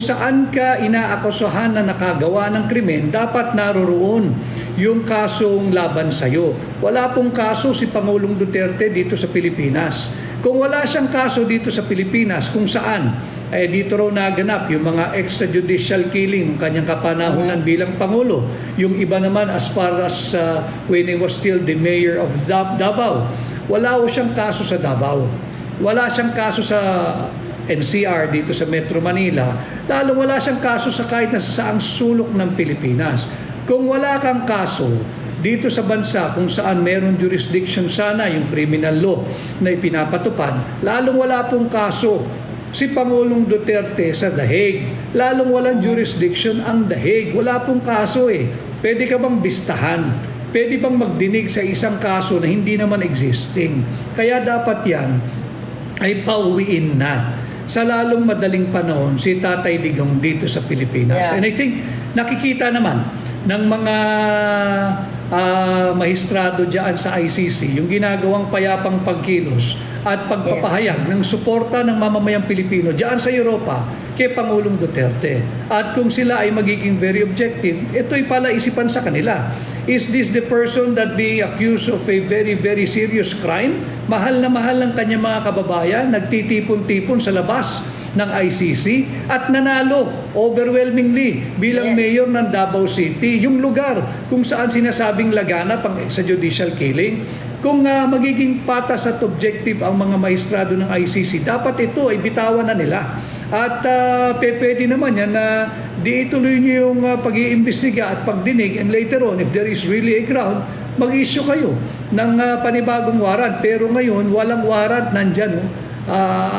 Saan ka inaakusahan na nakagawa ng krimen, dapat naroroon yung kasong laban sa'yo. Wala pong kaso si Pangulong Duterte dito sa Pilipinas. Kung wala siyang kaso dito sa Pilipinas, kung saan, dito raw naganap yung mga extrajudicial killing ng kanyang kapanahunan bilang Pangulo. Yung iba naman as far as when he was still the mayor of Davao. Wala siyang kaso sa Davao. Wala siyang kaso sa NCR dito sa Metro Manila, lalo wala siyang kaso sa kahit na saang sulok ng Pilipinas. Kung wala kang kaso dito sa bansa kung saan meron jurisdiction sana yung criminal law na ipinapatupad, lalong wala pong kaso si Pangulong Duterte sa The Hague. Lalong walang jurisdiction ang The Hague. Wala pong kaso eh. Pwede ka bang bistahan? Pwede bang magdinig sa isang kaso na hindi naman existing? Kaya dapat yan ay pauwiin na sa lalong madaling panahon si Tatay Digong dito sa Pilipinas. Yeah. And I think nakikita naman ng mga mahistrado dyan sa ICC yung ginagawang payapang pagkilos at pagpapahayag ng suporta ng mamamayang Pilipino dyan sa Europa kay Pangulong Duterte. At kung sila ay magiging very objective, ito'y pala isipan sa kanila. Is this the person that being accused of a very, very serious crime? Mahal na mahal ng kanyang mga kababayan, nagtitipon-tipon sa labas ng ICC at nanalo overwhelmingly bilang mayor ng Davao City, yung lugar kung saan sinasabing laganap ang extrajudicial killing. Kung magiging patas at objective ang mga maestrado ng ICC, dapat ito ay bitawan na nila. At pwede naman yan na di ituloy niyo yung pag-iimbestiga at pagdinig, and later on, if there is really a ground, mag-issue kayo ng panibagong warrant. Pero ngayon, walang warrant nandyan.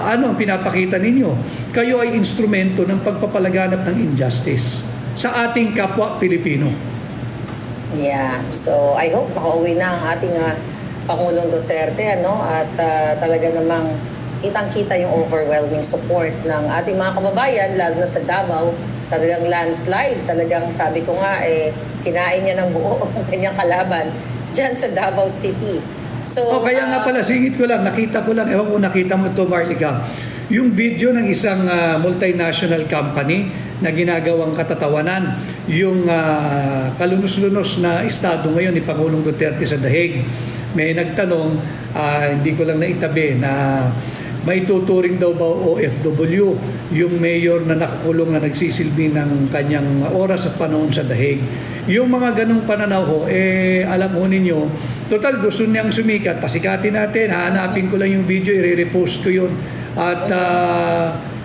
Ano ang pinapakita ninyo? Kayo ay instrumento ng pagpapalaganap ng injustice sa ating kapwa Pilipino. Yeah. So, I hope makauwi na ang ating Pangulong Duterte, at talaga namang kitang-kita yung overwhelming support ng ating mga kababayan, lalo na sa Davao. Talagang landslide. Talagang sabi ko nga, kinain niya ng buo ang kanyang kalaban dyan sa Davao City. So, kaya nga pala, singit ko lang, nakita ko lang, ewan ko nakita mo ito, Marlica, yung video ng isang multinational company na ginagawang katatawanan, yung kalunos-lunos na estado ngayon ni Pangulong Duterte sa The Hague. May nagtanong, hindi ko lang naitabi, na may tuturing daw ba OFW yung mayor na nakakulong na nagsisilbi ng kanyang oras at panahon sa The Hague. Yung mga ganong pananaw ho, alam ho ninyo, total gusto niyang sumikat, pasikatin natin, hahanapin ko lang yung video, i-repost ko yun. At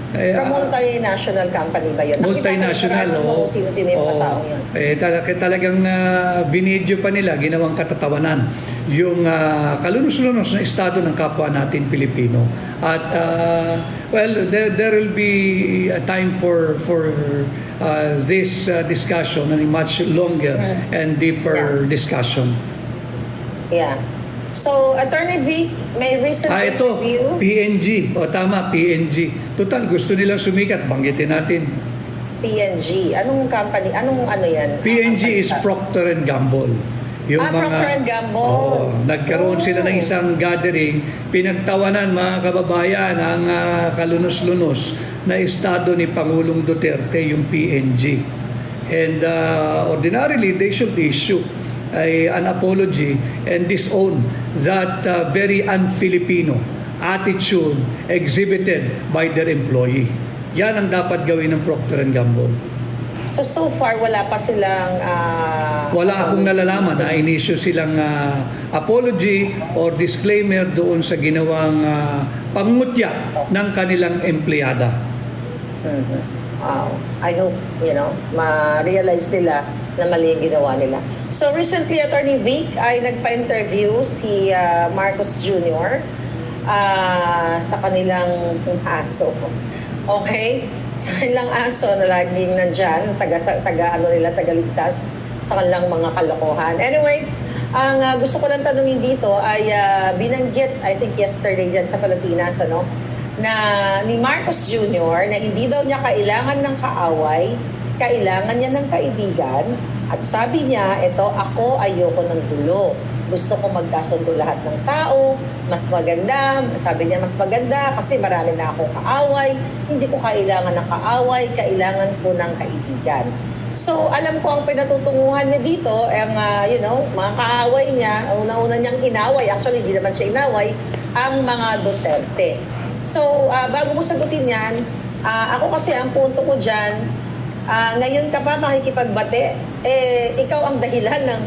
from multinational company ba yun? Multinational, oo. Sino-sino yung mga taong yun? Talagang binidyo pa nila, ginawang katatawanan yung kalunos-lunos na estado ng kapwa natin Pilipino. At well, there will be a time for this discussion, and a much longer and deeper discussion. Yeah. So, Attorney Vic, may recent ito, interview. PNG. Tama, PNG. Total, gusto nilang sumikat. Banggitin natin. PNG. Anong company? Anong ano yan? PNG is Procter & Gamble. Yung Procter & Gamble. Nagkaroon sila ng isang gathering. Pinagtawanan, mga kababayan, ang kalunos-lunos na estado ni Pangulong Duterte, yung PNG. And ordinarily, they should issue an apology and disown that very un-Filipino attitude exhibited by their employee. Yan ang dapat gawin ng Procter & Gamble. So far, wala pa silang... wala akong nalalaman na in-issue silang apology or disclaimer doon sa ginawang pangungutya ng kanilang empleyada. I hope, ma-realize nila na mali yung ginawa nila. So recently, Attorney Vic ay nagpa-interview si Marcos Jr. Sa kanilang aso. Okay? Sa kanilang aso na laging nandyan, tagaligtas sa kanilang mga kalokohan. Anyway, ang gusto ko lang tanungin dito ay binanggit, I think yesterday dyan sa Pilipinas, na ni Marcos Jr. na hindi daw niya kailangan ng kaaway, kailangan niya ng kaibigan. At sabi niya, ako ayoko ng gulo. gusto ko magkasundo lahat ng tao, mas maganda, sabi niya mas maganda kasi marami na akong kaaway, hindi ko kailangan ng kaaway, kailangan ko ng kaibigan. So, alam ko ang pinatutunguhan niya dito, ang, mga kaaway niya, una-una niyang inaway, actually, hindi naman siya inaway, ang mga Duterte. So, bago mo sagutin yan, ako kasi ang punto ko dyan, ngayon ka pa makikipagbate, ikaw ang dahilan ng,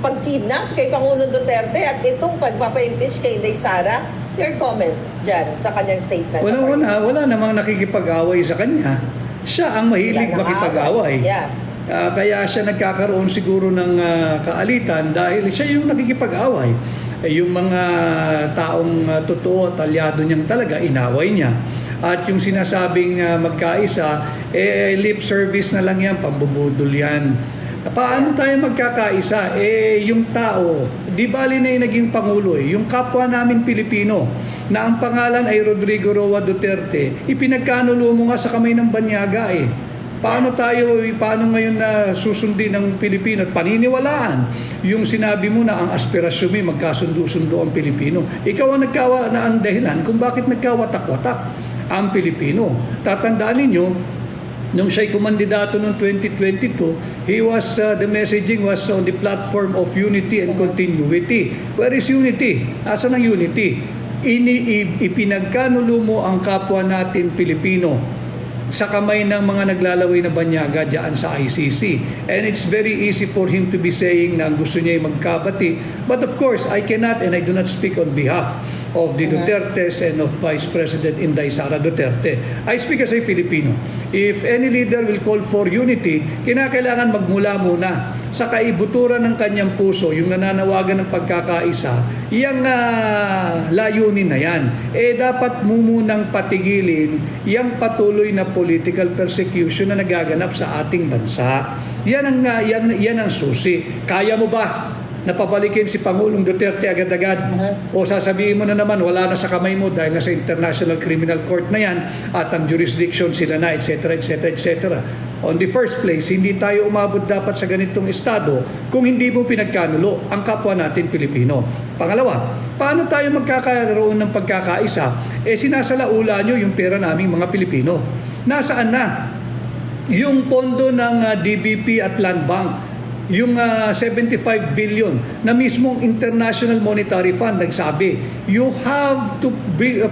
pagkidnap kay Pangulong Duterte at itong pagpapa-impeach kay Inday Sara. Your comment dyan sa kanyang statement. Wala namang nakikipag-away sa kanya. Siya ang mahilig Sila makipag-away. Yeah. Kaya siya nagkakaroon siguro ng kaalitan dahil siya yung nakikipag-away. Yung mga taong totoo at alyado niyang talaga, inaway niya. At yung sinasabing magkaisa, lip service na lang yan, pambubudol yan. Paano tayo magkakaisa? Yung tao, di bali na yung naging Pangulo yung kapwa namin Pilipino, na ang pangalan ay Rodrigo Roa Duterte, ipinagkanulo mo nga sa kamay ng banyaga Paano ngayon na susundin ng Pilipino at paniniwalaan yung sinabi mo na ang aspirasyon mo magkasundo-sundo ang Pilipino? Ikaw ang ang dahilan kung bakit nagkawatak-watak ang Pilipino. Tatandaan ninyo, nung siya'y kumandidato noong 2022, the messaging was on the platform of unity and continuity. Where is unity? Asan ang unity? Ipinagkanulo mo ang kapwa natin Pilipino sa kamay ng mga naglalaway na banyaga dyan sa ICC. And it's very easy for him to be saying na gusto niya magkabati. But of course, I cannot and I do not speak on behalf of the Dutertes and of Vice President Inday Sara Duterte. I speak as a Filipino. If any leader will call for unity, kinakailangan magmula muna sa kaibuturan ng kanyang puso, yung nananawagan ng pagkakaisa, yung layunin na yan. Dapat mo munang patigilin yung patuloy na political persecution na nagaganap sa ating bansa. Yan ang susi. Kaya mo ba napabalikin si Pangulong Duterte agad-agad? O sasabihin mo na naman wala na sa kamay mo dahil nasa International Criminal Court na yan at ang jurisdiction sila na, etc., etc., etc. On the first place, hindi tayo umabot dapat sa ganitong estado kung hindi mo pinagkanulo ang kapwa natin Pilipino. Pangalawa, paano tayo magkakaroon ng pagkakaisa? Sinasalaula nyo yung pera naming mga Pilipino. Nasaan na yung pondo ng DBP at Land Bank? Yung 75 billion na mismong International Monetary Fund nagsabi, you have to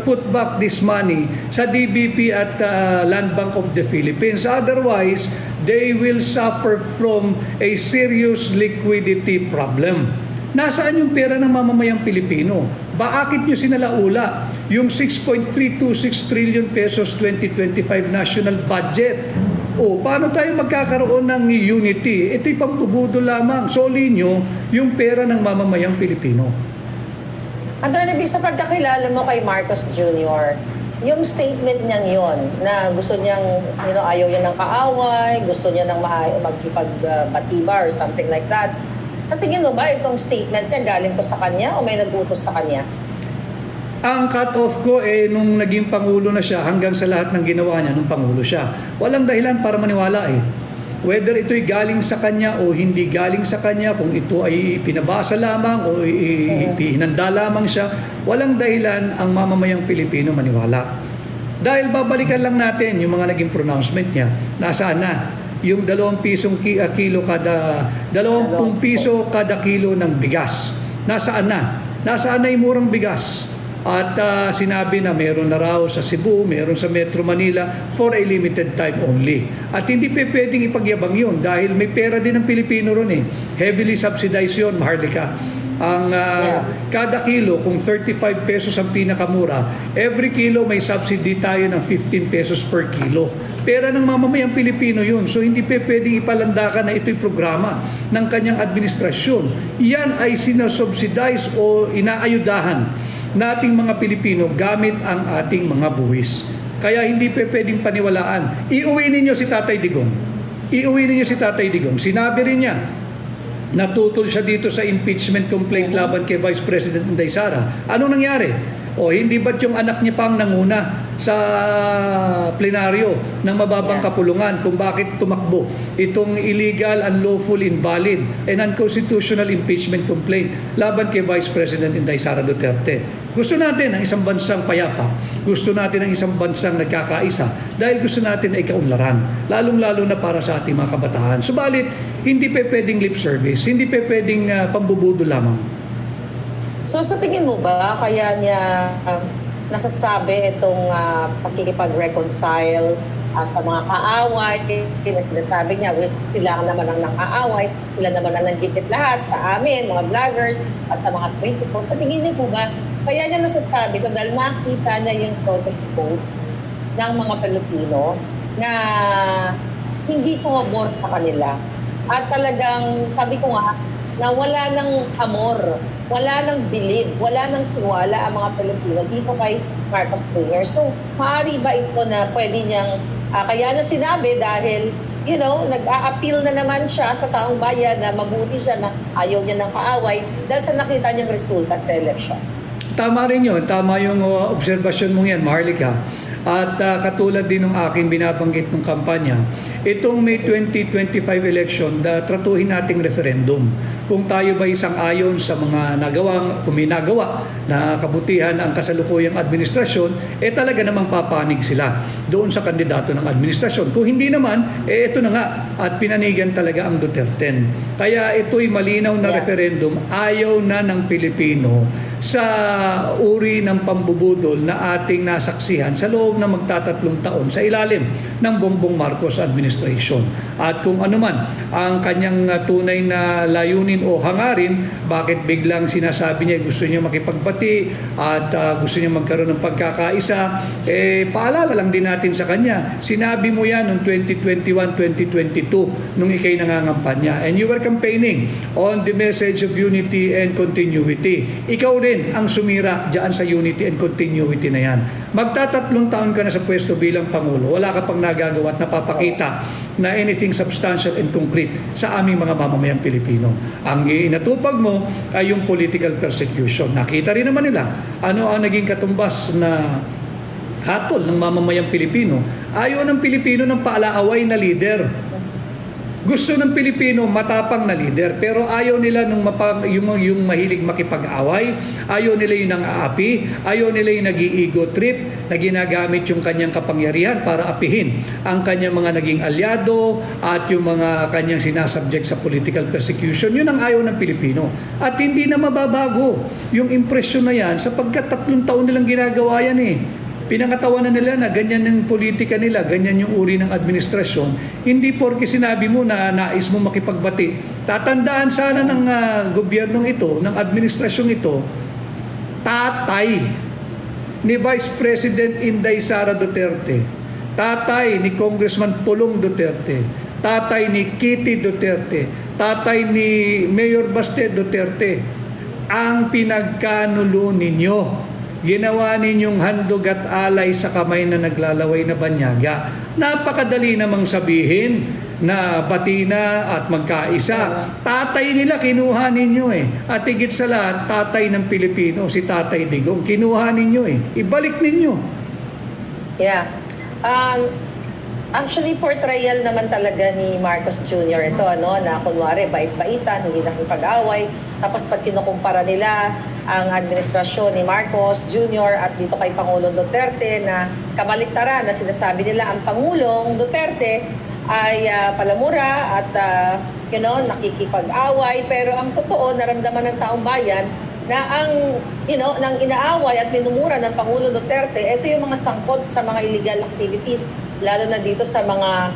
put back this money sa DBP at Land Bank of the Philippines. Otherwise, they will suffer from a serious liquidity problem. Nasaan yung pera ng mamamayang Pilipino? Bakit nyo sinalaula yung 6.326 trillion pesos 2025 national budget? Paano tayo magkakaroon ng unity? Ito'y pambubudo lamang. Soli nyo yung pera ng mamamayang Pilipino. Attorney Vic, sa pagkakilala mo kay Marcos Jr., yung statement niyang yon na gusto niyang, ayaw niya ng kaaway, gusto niya ng magkipagbatiba or something like that. Sa tingin mo ba itong statement niya galing to sa kanya o may nag-utos sa kanya? Ang cut-off ko nung naging Pangulo na siya hanggang sa lahat ng ginawa niya nung Pangulo siya. Walang dahilan para maniwala Whether ito'y galing sa kanya o hindi galing sa kanya, kung ito ay pinabasa lamang o hinanda lamang siya, walang dahilan ang mamamayang Pilipino maniwala. Dahil babalikan lang natin yung mga naging pronouncement niya. Nasaan na? Yung 2 pisong kilo kada 20 piso kada kilo ng bigas. Nasaan na? Nasaan na yung murang bigas? At sinabi na meron na raw sa Cebu, meron sa Metro Manila for a limited time only. At hindi pwedeng ipagyabang yun dahil may pera din ng Pilipino ron Heavily subsidized yun, Maharlika. Ang kada kilo, kung 35 pesos ang pinakamura, every kilo may subsidy tayo ng 15 pesos per kilo. Pera ng mamamayang Pilipino yun. So hindi pwedeng ipalandakan na ito'y programa ng kanyang administrasyon. Yan ay sinasubsidize o inaayudahan nating mga Pilipino gamit ang ating mga buwis. Kaya hindi pwedeng paniwalaan. Iuwi ninyo si Tatay Digong. Sinabi rin niya, natutol siya dito sa impeachment complaint laban kay Vice President Inday Sara. Ano nangyari? O hindi ba't yung anak niya pang nanguna sa plenaryo ng mababang Yeah. kapulungan kung bakit tumakbo itong illegal, unlawful, invalid, and unconstitutional impeachment complaint laban kay Vice President Inday Sara Duterte. Gusto natin ang isang bansang payapa. Gusto natin ang isang bansang nagkakaisa dahil gusto natin ay kaunlaran, lalong-lalo na para sa ating mga kabataan. Subalit, hindi pa pwedeng lip service, hindi pa pwedeng pambubudo lamang. So sa tingin mo ba kaya niya nasasabi itong pakikipag-reconcile sa mga kaaway, na sinasabi niya, sila naman ang nakaaway, sila naman ang nagigit lahat sa amin, mga vloggers, at sa mga kritikos. Sa tingin niyo po ba, kaya niya nasasabi ito dahil nakita niya yung protest votes ng mga Pilipino na hindi pumabor sa kanila. At talagang, sabi ko nga, na wala ng amor, wala ng bilib, wala ng tiwala ang mga Pilipino dito kay Marcos Jr. So, maaari ba ito na pwede niyang, kaya na sinabi dahil, nag-a-appeal na naman siya sa taong bayan na mabuti siya na ayaw niya ng kaaway dahil sa nakita niyang resulta sa election. Tama rin yun. Tama yung obserbasyon mong yan, Marlica. At katulad din ng aking binabanggit ng kampanya, itong May 2025 election, tratuhin nating referendum. Kung tayo ba isang ayon sa mga kuminagawa na kabutihan ang kasalukuyang administrasyon, talaga namang papanig sila doon sa kandidato ng administrasyon. Kung hindi naman, ito na nga, at pinanigan talaga ang Duterte. Kaya ito'y malinaw na referendum, ayaw na ng Pilipino sa uri ng pambubudol na ating nasaksihan sa loob na magtatatlong taon sa ilalim ng Bongbong Marcos administration. At kung ano man ang kanyang tunay na layunin o hangarin, bakit biglang sinasabi niya gusto niya makipagbati at gusto niya magkaroon ng pagkakaisa, paalala lang din natin sa kanya, sinabi mo yan noong 2021-2022 nung ikay nangangampanya and you were campaigning on the message of unity and continuity. Ikaw rin ang sumira dyan sa unity and continuity na yan. Magtatatlong taon ka na sa pwesto bilang Pangulo, wala ka pang nagagawa at napapakita na anything substantial and concrete sa aming mga mamamayang Pilipino. Ang inatupag mo ay yung political persecution. Nakita rin naman nila ano ang naging katumbas na hatol ng mamamayang Pilipino. Ayaw ng Pilipino ng paalaaway na leader. Gusto ng Pilipino matapang na leader, pero ayaw nila yung mahilig makipag-away, ayaw nila yung nang-aapi, ayaw nila yung nag-i-ego trip na ginagamit yung kanyang kapangyarihan para apihin ang kanyang mga naging alyado at yung mga kanyang sinasubject sa political persecution. Yun ang ayaw ng Pilipino. At hindi na mababago yung impresyon na yan sapagkat 3 taon nilang ginagawa yan Pinangatawanan nila na ganyan yung politika nila, ganyan yung uri ng administrasyon. Hindi porke sinabi mo na nais mo makipagbati. Tatandaan sana ng gobyernong ito, ng administrasyong ito, tatay ni Vice President Inday Sara Duterte, tatay ni Congressman Pulong Duterte, tatay ni Kitty Duterte, tatay ni Mayor Baste Duterte, ang pinagkanulo ninyo. Ginawa ninyong handog at alay sa kamay na naglalaway na banyaga. Napakadali namang sabihin na bati na at magkaisa. Tatay nila kinuha ninyo At higit sa lahat, tatay ng Pilipino, si Tatay Digong, kinuha ninyo Ibalik ninyo. Yeah. Actually, portrayal naman talaga ni Marcos Jr. ito, na kunwari, bait-baitan, hindi nakipag-away. Tapos pag kinukumpara nila ang administrasyon ni Marcos Jr. at dito kay Pangulong Duterte na kabaliktaran na sinasabi nila ang Pangulong Duterte ay palamura at nakikipag-away. Pero ang totoo, naramdaman ng taong bayan na nang inaaway at minumura ng Pangulong Duterte, ito yung mga sangkot sa mga illegal activities, lalo na dito sa mga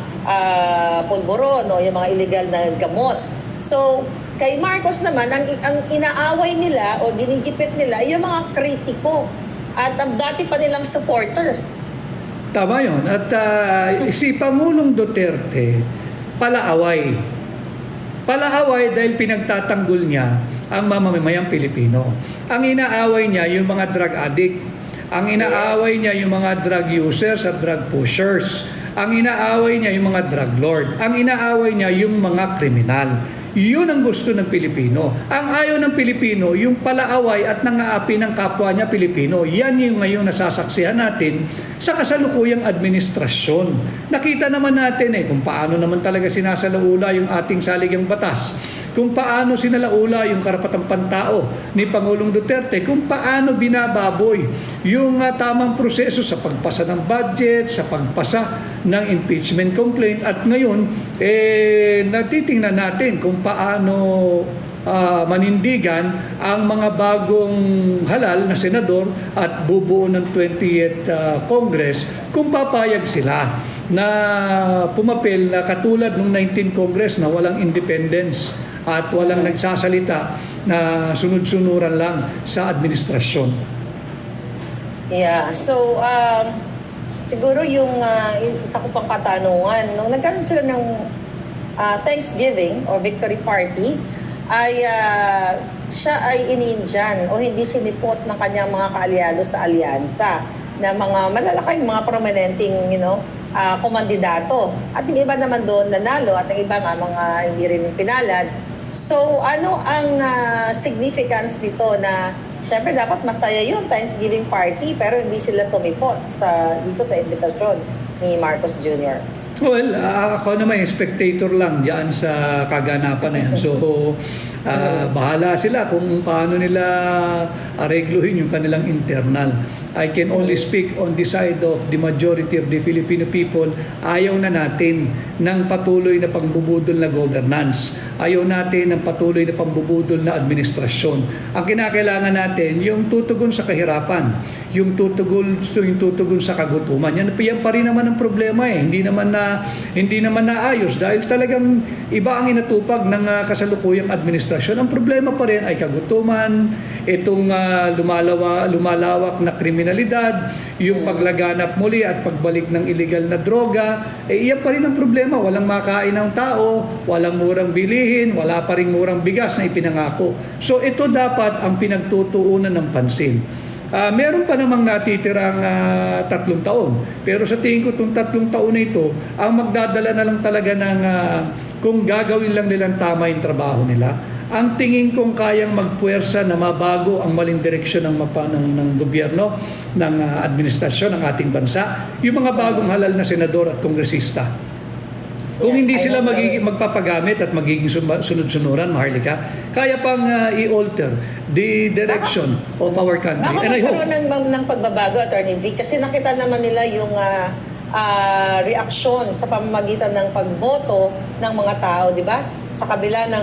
pulburon o yung mga illegal na gamot. So, kay Marcos naman, ang inaaway nila o ginigipit nila ay yung mga kritiko at ang dati pa nilang supporter. Tama yun. At si Pangulong Duterte, palaaway. Palaaway dahil pinagtatanggol niya ang mamamayang Pilipino. Ang inaaway niya yung mga drug addict. Ang inaaway niya yung mga drug users at drug pushers. Ang inaaway niya yung mga drug lord. Ang inaaway niya yung mga kriminal. Yun ang gusto ng Pilipino. Ang ayaw ng Pilipino, yung palaaway at nangaapi ng kapwa niya Pilipino. Yan yung ngayon nasasaksihan natin sa kasalukuyang administrasyon. Nakita naman natin kung paano naman talaga sinasalaula yung ating saligang batas, kung paano sinalaula yung karapatang pantao ni Pangulong Duterte, kung paano binababoy yung tamang proseso sa pagpasa ng budget, sa pagpasa ng impeachment complaint, at ngayon natitingnan natin kung paano manindigan ang mga bagong halal na senador at bubuo ng 20th Congress kung papayag sila na pumapel na katulad ng 19th Congress na walang independence at walang nagsasalita, na sunod-sunuran lang sa administrasyon. Yeah, so siguro yung isa ko pang katanungan, nung nagkaroon sila ng Thanksgiving o victory party, ay siya ay inindiyan o hindi sinipot ng kanyang mga kaalyado sa alyansa na mga malalaking mga prominenteng kumandidato. At yung iba naman doon nanalo at ang iba nga mga hindi rin pinalad. So ano ang significance dito na syempre dapat masaya yun, Thanksgiving party, pero hindi sila sumipot dito sa invitasyon ni Marcos Jr.? Well, ako naman spectator lang diyan sa kaganapan na yan. So, bahala sila kung paano nila aregluhin yung kanilang internal. I can only speak on the side of the majority of the Filipino people. Ayaw na natin ng patuloy na pangbubudol na governance. Ayaw natin ng patuloy na pambubudol na administrasyon. Ang kinakailangan natin, yung tutugon sa kahirapan, yung tutugon sa kagutuman. Yan pa rin naman ang problema Hindi naman naayos dahil talagang iba ang inatupag ng kasalukuyang administrasyon. Ang problema pa rin ay kagutuman, itong lumalawak na kriminalidad, yung paglaganap muli at pagbalik ng illegal na droga. Iyan pa rin ang problema. Walang makain ng tao, walang murang bilihin, wala pa rin murang bigas na ipinangako. So ito dapat ang pinagtutuunan ng pansin. Meron pa namang natitirang 3 taon. Pero sa tingin ko itong 3 taon na ito, ang magdadala na lang talaga ng kung gagawin lang nilang tama yung trabaho nila. Ang tingin kong kayang magpuwersa na mabago ang maling direksyon ng gobyerno, ng administrasyon ng ating bansa, yung mga bagong halal na senador at kongresista. Kung hindi sila magpapagamit at magiging sunod-sunuran, Maharlika, kaya pang i-alter the direction of our country. Baka And I hope magkaroon ng pagbabago, Attorney Vic, kasi nakita naman nila yung reaksyon sa pamamagitan ng pagboto ng mga tao, di ba? Sa kabila ng